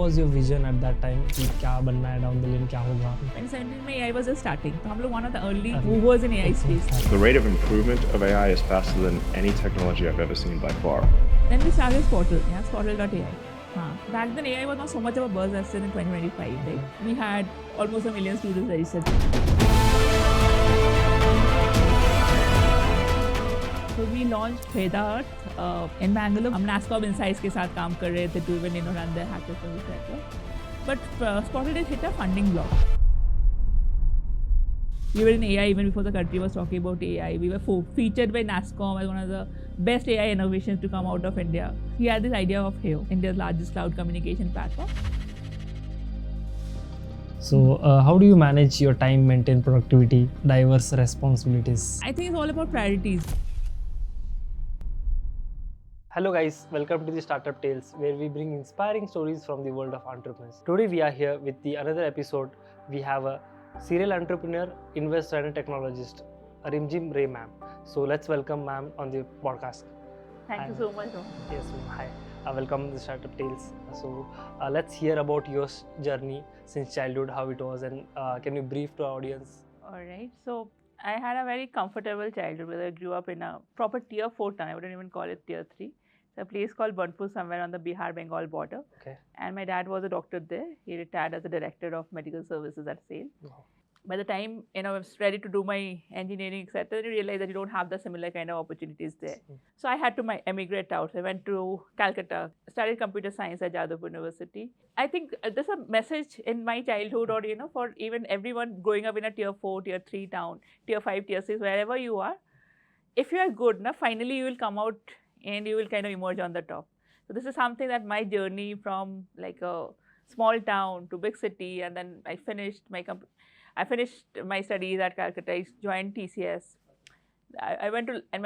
was your vision at that time? कि क्या बनना है down the lane, क्या होगा? 2017 में AI was just starting. तो हम लोग one of the early movers in AI space. The rate of improvement of AI is faster than any technology I've ever seen by far. Then we started Sportal. Yeah, Sportal.ai. Back then AI was not so much of a buzz as in 2025. Right? We had almost 1 million students registered. So we launched Veda Earth in Bangalore. हम NASCOM Insights के साथ काम कर रहे थे to even run the hackathon etc. But Sportal did hit a funding block. We were in AI even before the country was talking about AI. We were featured by NASCOM as one of the best AI innovations to come out of India. He had this idea of HEO, India's largest cloud communication platform. So how do you manage your time, maintain productivity, diverse responsibilities? I think it's all about priorities. Hello guys, welcome to the Startup Tales, where we bring inspiring stories from the world of entrepreneurs. Today we are here with the another episode. We have a serial entrepreneur, investor and a technologist, Rimjim Ray ma'am. So let's welcome ma'am on the podcast. Thank you so much. Yes ma'am, hi. Welcome to the Startup Tales. So let's hear about your journey since childhood, how it was, and can you brief to our audience? Alright, so I had a very comfortable childhood where I grew up in a proper tier 4 town. I wouldn't even call it tier 3. It's a place called Burnpur, somewhere on the Bihar-Bengal border. Okay. And my dad was a doctor there. He retired as a director of medical services at SAIL. Wow. By the time I was ready to do my engineering, etc., I realized that you don't have the similar kind of opportunities there. So I had to emigrate out. I went to Calcutta, studied computer science at Jadavpur University. I think there's a message in my childhood, or for even everyone growing up in a tier 4, tier 3 town, tier 5, tier 6, wherever you are, if you are good, finally you will come out and you will kind of emerge on the top. So this is something that my journey from like a small town to big city, and then I finished my studies at Calcutta. I joined TCS. I went to, and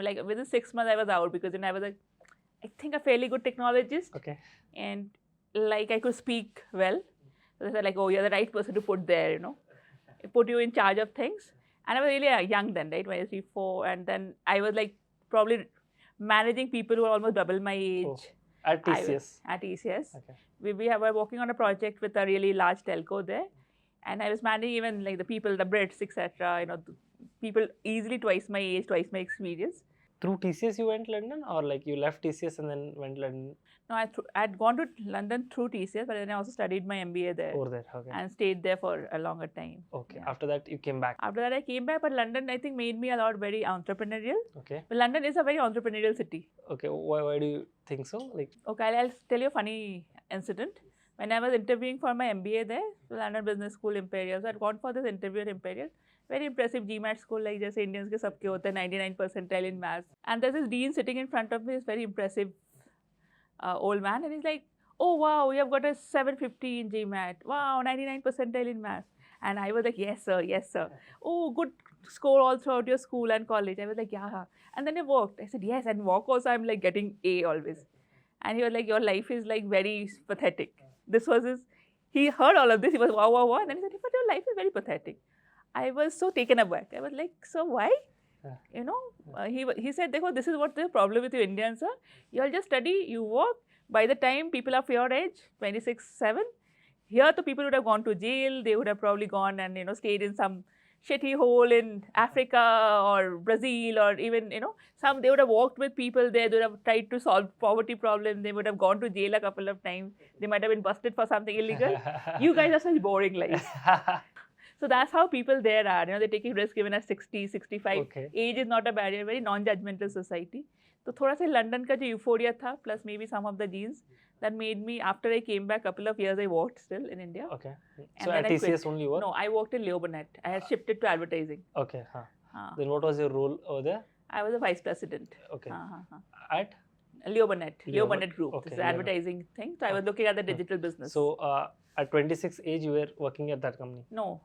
like within 6 months I was out, because then I was I think a fairly good technologist. Okay. And like I could speak well. So they said like, oh, you're the right person to put there, put you in charge of things. And I was really young then, right, 23, 4, and then I was like probably managing people who are almost double my age. Oh, at TCS? At TCS. Okay. We were working on a project with a really large telco there. And I was managing even like the people, the Brits, etc. People easily twice my age, twice my experience. Through TCS you went to London, or like you left TCS and then went to London? No, I'd gone to London through TCS, but then I also studied my MBA there. Over there, okay. And stayed there for a longer time. Okay. Yeah. After that you came back? After that I came back, but London I think made me a lot very entrepreneurial. Okay. But London is a very entrepreneurial city. Okay. Why do you think so? Like. Okay, I'll tell you a funny incident. When I was interviewing for my MBA there, London Business School, Imperial, so I'd gone for this interview at Imperial. Very impressive GMAT school, like just Indians ke sabke hote 99 percentile in maths. And there's this dean sitting in front of me, this very impressive old man, and he's like, oh wow, you have got a 750 in GMAT. Wow, 99 percentile in maths. And I was like, yes sir, yes sir. Oh, good score all throughout your school and college. I was like, yeah. And then I walked. I said, yes, and walk also I'm like getting A always. And he was like, your life is like very pathetic. This was he heard all of this, he was wow, wow, wow. And then he said, but your life is very pathetic. I was so taken aback. I was like, so why? He said, Dekho, this is what the problem with you Indians are. You all just study, you work. By the time people of your age, 26, 7, here the people would have gone to jail. They would have probably gone and, stayed in some shitty hole in Africa or Brazil, or even, they would have walked with people there. They would have tried to solve poverty problem. They would have gone to jail a couple of times. They might have been busted for something illegal. You guys are such boring lives. So that's how people there are. They're taking risk even at 60, 65. Okay. Age is not a barrier. Very non-judgmental society. So थोड़ा सा London का जो euphoria था, plus maybe some of the genes that made me, after I came back, couple of years I worked still in India. Okay. And so then at I TCS quit. only you worked? No, I worked in Leobonet. I had shifted to advertising. Okay. Then what was your role over there? I was a vice president. Okay. At? Leobonet Group. Okay. This is an advertising thing. So I was looking at the digital business. So at 26 age you were working at that company? No.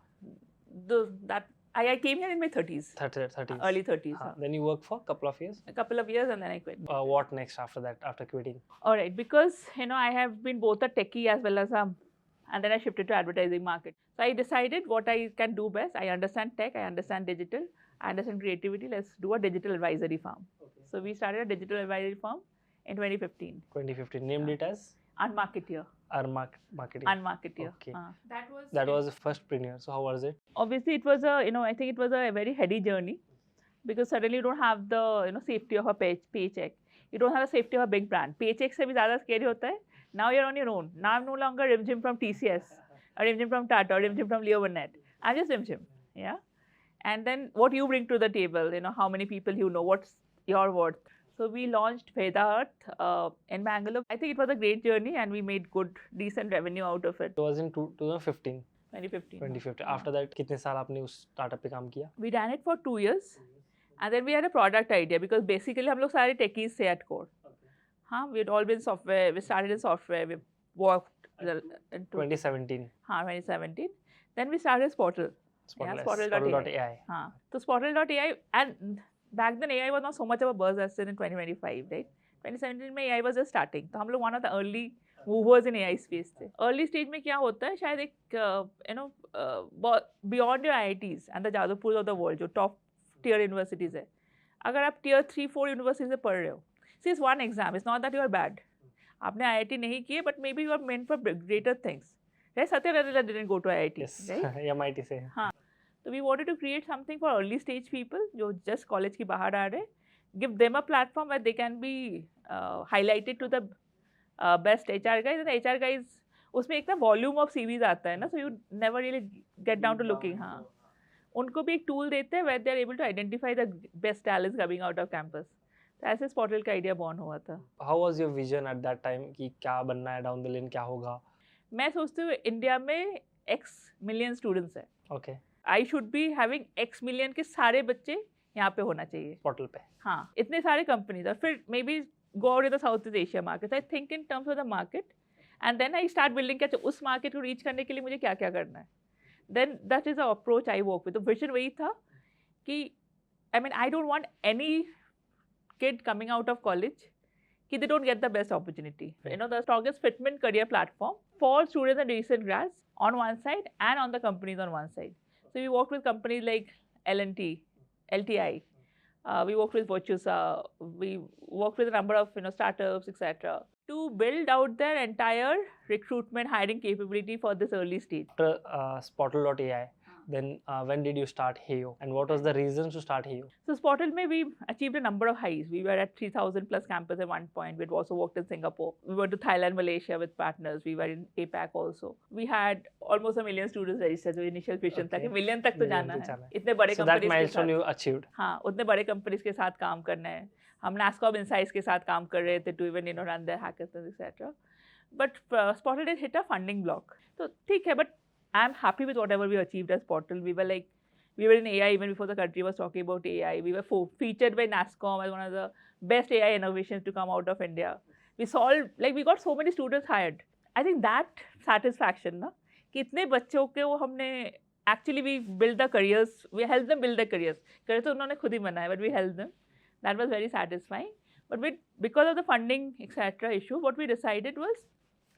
I came here in my 30s. 30s. Early 30s. Then you worked for a couple of years? A couple of years, and then I quit. What next after that, after quitting? All right, because I have been both a techie as well as and then I shifted to advertising market. So I decided what I can do best. I understand tech, I understand digital, I understand creativity. Let's do a digital advisory firm. Okay. So we started a digital advisory firm in 2015. 2015. Named it as? Unmarketeer. marketing. unmarketeer. Okay. That That was the first premiere. So how was it? obviously it was I think it was a very heady journey, because suddenly you don't have the safety of a paycheck. You don't have the safety of a big brand. Paycheck से भी ज़्यादा scary होता है. Now you're on your own. Now I'm no longer Rim Jim from TCS, or Rim Jim from Tata, or Rim Jim from Leo Burnett. I'm just Rim Jim. Yeah. And then what you bring to the table, how many people you know, what's your worth. So we launched Veda Earth in Bangalore. I think it was a great journey, and we made decent revenue out of it. It was in 2015. 2015. 2015. After that, कितने साल आपने उस startup पे काम किया? We ran it for 2 years, and then we had a product idea, because basically हम लोग सारे techies थे at core. We had all been software. We started in software. We worked into 2017. 2017. Then we started Spottle. Spottle.ai. So Spottle.ai, and back then AI was not so much of a buzz as in 2025, right? 2017 में AI was just starting. तो हम लोग one of the early movers in AI space थे. Early stage में क्या होता है, शायद एक beyond your IITs and the Jadavpur of the world, जो top tier universities है, अगर आप tier 3-4 universities से पढ़ रहे हो, see, it's one exam. It's not that you are bad. आपने IIT नहीं किए, but maybe you are meant for greater things. Right? Satya Nadella didn't go to IIT. Yes. Right? MIT से. So we wanted to create something for early stage people जो just college की बाहर आ रहे, give them a platform where they can be highlighted to the best HR guys. And the HR guys, उसमें एक ना volume of CVs आता है ना, so you never really get down to looking. उनको भी एक tool देते हैं where they are able to identify the best talents coming out of campus. तो ऐसे Spottle का idea born हुआ था. How was your vision at that time कि क्या बनना है down the line, क्या होगा? मैं सोचती हूँ इंडिया में X million students है. Okay. I should be having X million के सारे बच्चे यहाँ पे होना चाहिए. Spottle पे. हाँ, इतने सारे companies और फिर maybe go out in the Southeast Asia market. I think in terms of the market, and then I start building कि उस market को reach करने के लिए मुझे क्या क्या करना है. Then that is the approach I work with. The vision वही था कि I don't want any kid coming out of college कि they don't get the best opportunity. Right. The strongest fitment career platform for students and recent grads on one side and on the companies on one side. So we worked with companies like L&T, LTI. We worked with Virtusa. We worked with a number of startups, etc. to build out their entire recruitment hiring capability for this early stage. After Spottle.ai, then when did you start Heyo, and what was the reasons to start Heyo? So Spottle में we achieved a number of highs. We were at 3,000 plus campus at one point. We also worked in Singapore. We went to Thailand, Malaysia with partners. We were in APAC also. We had almost 1 million students registered. So initial vision था कि million तक तो जाना है. इतने बड़े So that companies milestone you achieved. हाँ, उतने बड़े companies के साथ काम करना है. हम NASCOM Insights के साथ काम कर रहे थे to even run their hackathons, etc. But Spottle did hit a funding block. So ठीक है, but I'm happy with whatever we achieved as Spottle. We were in AI even before the country was talking about AI. We were featured by NASCOM as one of the best AI innovations to come out of India. We got so many students hired. I think that satisfaction, na, कि इतने बच्चों के वो हमने actually we build the careers, we help them build their careers. Careers तो उन्होंने खुद ही बनाया, but we helped them. That was very satisfying. But because of the funding, etc. issue, what we decided was,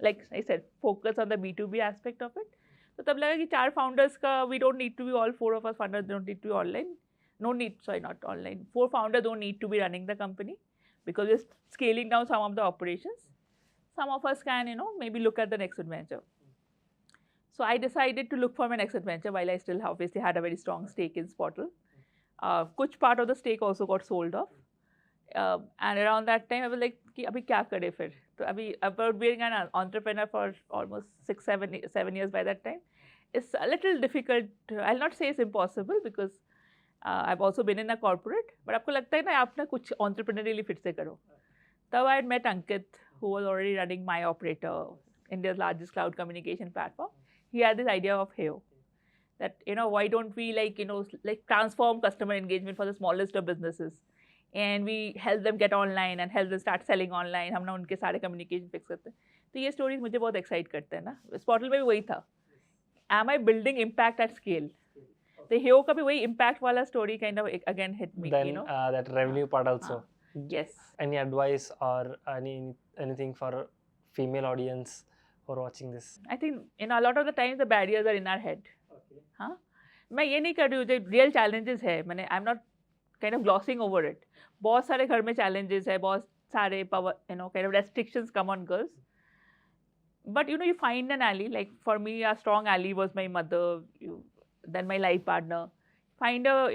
like I said, focus on the B2B aspect of it. तो तब लगा कि 4 founders का, we don't need to be all 4 of us founders don't need to be online. Not online. 4 founders don't need to be running the company because we're scaling down some of the operations. Some of us can, maybe look at the next adventure. So I decided to look for my next adventure while I still obviously had a very strong stake in Spottle. Kuch part of the stake also got sold off. And around that time, I was like, कि अभी क्या करें फिर? तो अभी about being an entrepreneur for almost 7 years by that time, it's a little difficult. I'll not say it's impossible because I've also been in a corporate. But आपको लगता है ना आप ना कुछ entrepreneurially फिर से करो. तब I had met Ankit, who was already running My Operator, India's largest cloud communication platform. He had this idea of Heyo. That why don't we like transform customer engagement for the smallest of businesses. And we help them get online and help them start selling online. हम ना उनके सारे communication fix करते हैं. तो ये stories मुझे बहुत excite करते हैं ना. Spottle में भी वही था. Am I building impact at scale? तो Heyo का भी वही impact वाला story kind of again hit me. Then that revenue part also. Yes. Any advice or anything for female audience for watching this? I think a lot of the times the barriers are in our head. हाँ. मैं ये नहीं कर रही हूँ जो real challenges है. I'm not kind of glossing over it. बहुत सारे घर में challenges है, बहुत सारे kind of restrictions come on girls. But you find an ally. Like for me, a strong ally was my mother, then my life partner. Find a,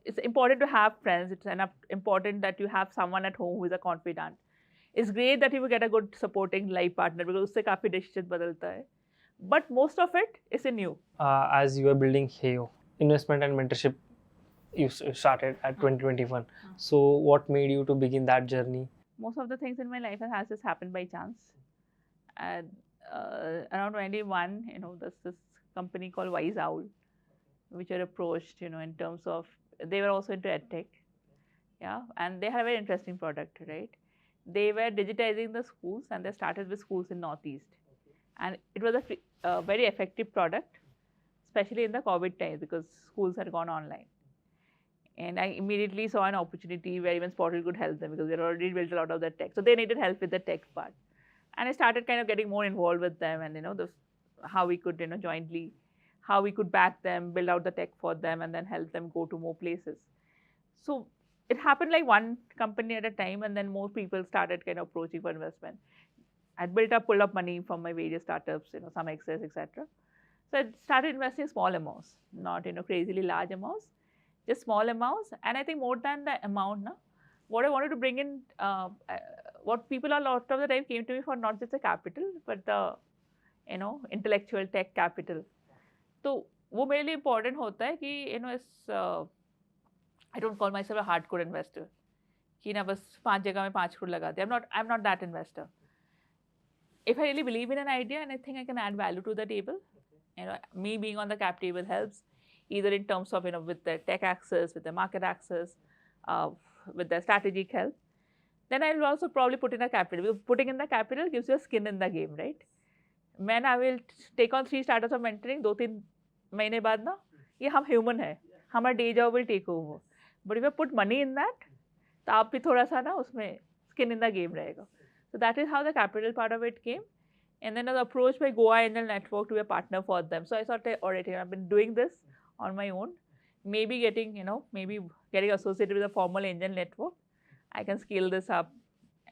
it's important to have friends. It's enough important that you have someone at home who is a confidant. It's great that you will get a good supporting life partner because उससे काफी decision बदलता है. But most of it is in you. As you are building Heo, investment and mentorship, you started at 2021. So what made you to begin that journey? Most of the things in my life has just happened by chance. And around 21, there's this company called Wise Owl, which are approached, in terms of, they were also into edtech. Yeah, and they have a very interesting product, right? They were digitizing the schools, and they started with schools in Northeast. And it was a very effective product, especially in the COVID times because schools had gone online. And I immediately saw an opportunity where even Spotted could help them because they had already built a lot of the tech. So they needed help with the tech part. And I started kind of getting more involved with them and, how we could, jointly, how we could back them, build out the tech for them, and then help them go to more places. So it happened like one company at a time, and then more people started kind of approaching for investment. I'd pulled up money from my various startups, some excess, etc. So I started investing small amounts, not, crazily large amounts, just small amounts. And I think more than the amount, what I wanted to bring in, what people a lot of the time came to me for not just the capital, but the, intellectual tech capital. So वो मेरे लिए important होता है कि I don't call myself a hardcore investor. कि ना बस 5 जगह में 5 करोड़ लगा दे. I'm not that investor. If I really believe in an idea and I think I can add value to the table, me being on the cap table helps, either in terms of, with the tech access, with the market access, with the strategic help. Then I will also probably put in a capital. Because putting in the capital gives you a skin in the game, right? Man, I will take on 3 startups of mentoring, 2-3 महीने बाद ना, ये हम human है, हमारा day job will take over. But if you put money in that, तो आप भी थोड़ा सा ना उसमें skin in the game रहेगा. So that is how the capital part of it came. And then I was approached by Goa Angel Network to be a partner for them. So I thought, alright, I've been doing this on my own. Maybe getting associated with a formal angel network, I can scale this up.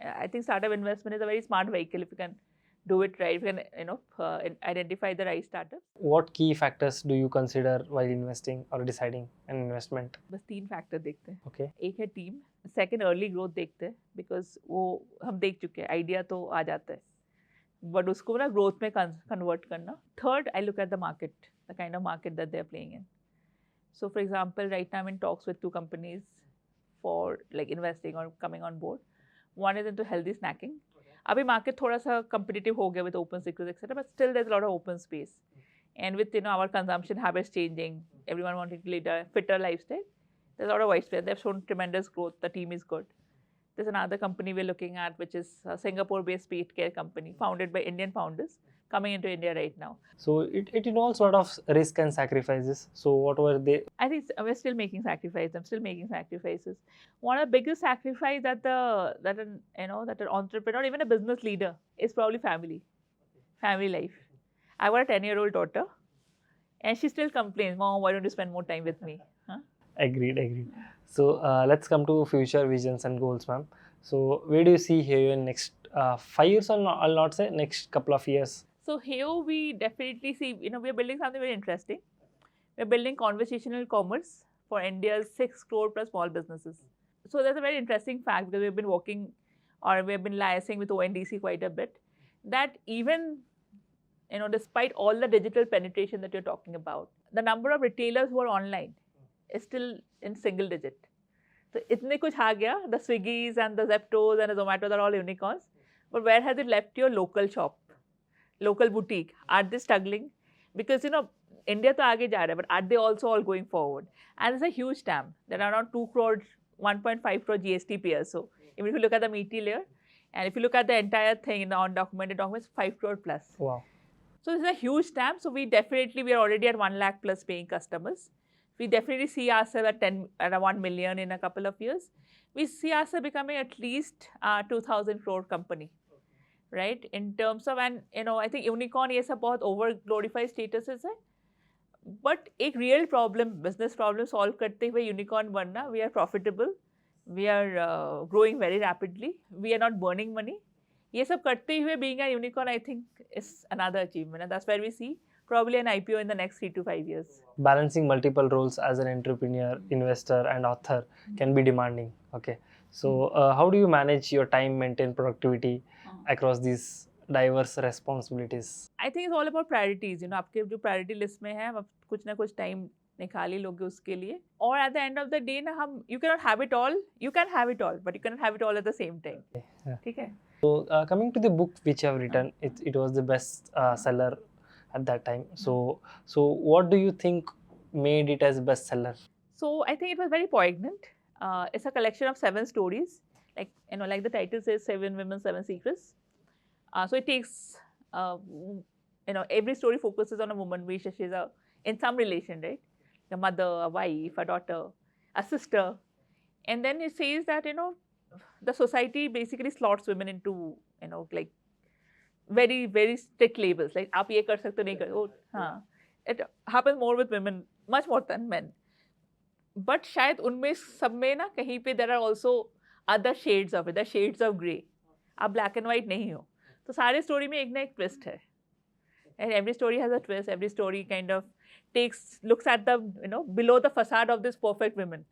I think startup investment is a very smart vehicle if you can do it right, if you can identify the right startup. What key factors do you consider while investing or deciding an investment? बस 3 factor देखते हैं. Okay. एक है team, second early growth देखते हैं because वो हम देख चुके हैं, आइडिया तो आ जाता है बट उसको ना ग्रोथ में कन्वर्ट करना. Third, I look at the market, the kind of market that they are playing in. So for example, right now I'm in talks with 2 companies for like investing or coming on board. One is into healthy snacking. Abhi market thoda sa competitive ho gaya with open sectors, etc. But still there's a lot of open space. And with our consumption habits changing, everyone wanting to lead a fitter lifestyle, there's a lot of white space. They've shown tremendous growth. The team is good. There's another company we're looking at, which is a Singapore-based pet care company founded by Indian founders, coming into India right now. So it involves a lot of risk and sacrifices. So what were they? I think we're still making sacrifices. I'm still making sacrifices. One of the biggest sacrifices that an entrepreneur, even a business leader, is probably family life. I've got a 10-year-old daughter, and she still complains, "Mom, why don't you spend more time with me?" Huh? Agreed. So let's come to future visions and goals, ma'am. So where do you see here in next 5 years, or I'll not say next couple of years? So here we definitely see, we're building something very interesting. We're building conversational commerce for India's 6 crore plus small businesses. So that's a very interesting fact because we've been working or we've been liaising with ONDC quite a bit, that even, despite all the digital penetration that you're talking about, the number of retailers who are online is still in single digit. So itne kuch aa gaya, the Swiggies and the Zeptos and the Zomatos are all unicorns, but where has it left your local shop, local boutique? Are they struggling? Because, India to aage ja raha hai, but are they also all going forward? And it's a huge TAM. There are around 2 crore, 1.5 crore GST payers. So even if you look at the meaty layer, and if you look at the entire thing in the undocumented documents, 5 crore plus. Wow. So it's a huge TAM. So we are already at 1 lakh plus paying customers. We definitely see ourselves at 1 million in a couple of years. We see ourselves becoming at least a 2,000 crore company, right? In terms of, and I think unicorn ये सब बहुत over glorified statuses है, but एक real problem, business problem solve करते हुए unicorn बनना, we are profitable, we are growing very rapidly, we are not burning money. ये सब करते हुए being a unicorn, I think, is another achievement, and that's where we see probably an IPO in the next 3 to 5 years. Balancing multiple roles as an entrepreneur, investor, and author can be demanding. Okay, so how do you manage your time, maintain productivity across these diverse responsibilities? I think it's all about priorities. You know, आपके जो priority list में है, आप कुछ ना कुछ time निकाल ही लोगे उसके लिए. और at the end of the day ना हम you cannot have it all. You can have it all, but you cannot have it all at the same time. Yeah. ठीक है? So coming to the book which you have written, it was the best seller at that time. So what do you think made it as bestseller? So I think it was very poignant. It's a collection of 7 stories, like you know, like the title says, 7 women, 7 secrets. So it takes, you know, every story focuses on a woman which she's in some relation, right? A mother, a wife, a daughter, a sister, and then it says that you know, the society basically slots women into, you know, like very very strict labels, like आप ये कर सकते हो नहीं कर, oh हाँ, it happens more with women, much more than men. But शायद उनमें सब में ना कहीं पे there are also other shades of it, the shades of grey. आप black and white नहीं हो, तो सारे story में एक ना एक twist है, and every story has a twist. Every story kind of looks at the, you know, below the facade of this perfect women.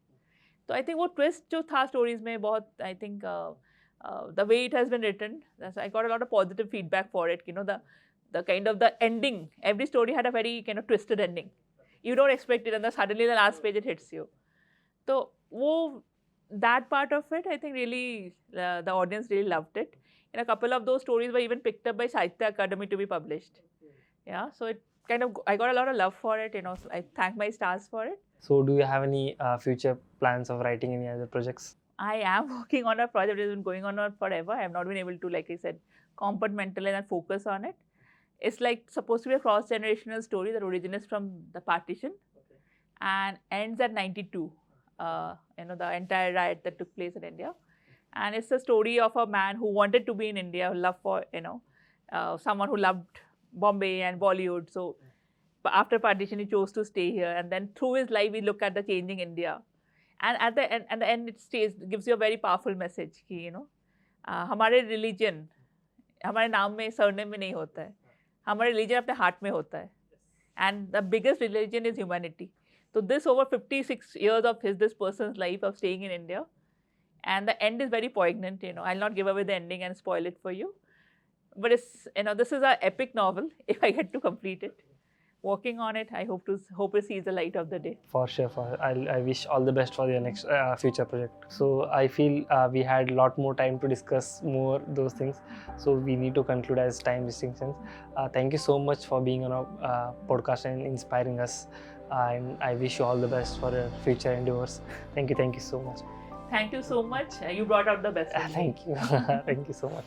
So I think वो twist जो था stories में बहुत, I think the way it has been written, I got a lot of positive feedback for it. You know, the kind of the ending, every story had a very kind of twisted ending. You don't expect it, and then suddenly the last page it hits you. So वो, that part of it, I think really the audience really loved it. And a couple of those stories were even picked up by Sahitya Academy to be published. Yeah, so it kind of, I got a lot of love for it. You know, so I thank my stars for it. So do you have any future plans of writing any other projects? I am working on a project that has been going on forever. I have not been able to, like I said, compartmentalize and focus on it. It's like supposed to be a cross-generational story that originates from the partition and ends at 92. You know, the entire riot that took place in India. And it's a story of a man who wanted to be in India, love for, you know, someone who loved Bombay and Bollywood. So after partition, he chose to stay here. And then through his life, we look at the changing India. And at the end, it gives you a very powerful message कि, you know, हमारे religion, हमारे नाम में, surname में नहीं होता है. हमारे religion अपने heart में होता है. And the biggest religion is humanity. So this over 56 years of this person's life of staying in India. And the end is very poignant, you know. I'll not give away the ending and spoil it for you. But it's, you know, this is an epic novel if I get to complete it. Working on it, I hope it sees the light of the day. For sure. I wish all the best for your next future project. So I feel we had a lot more time to discuss more those things. So we need to conclude as time restrictions. Thank you so much for being on our podcast and inspiring us. And I wish you all the best for your future endeavors. Thank you so much. Thank you so much. You brought out the best. Thank you. Thank you so much.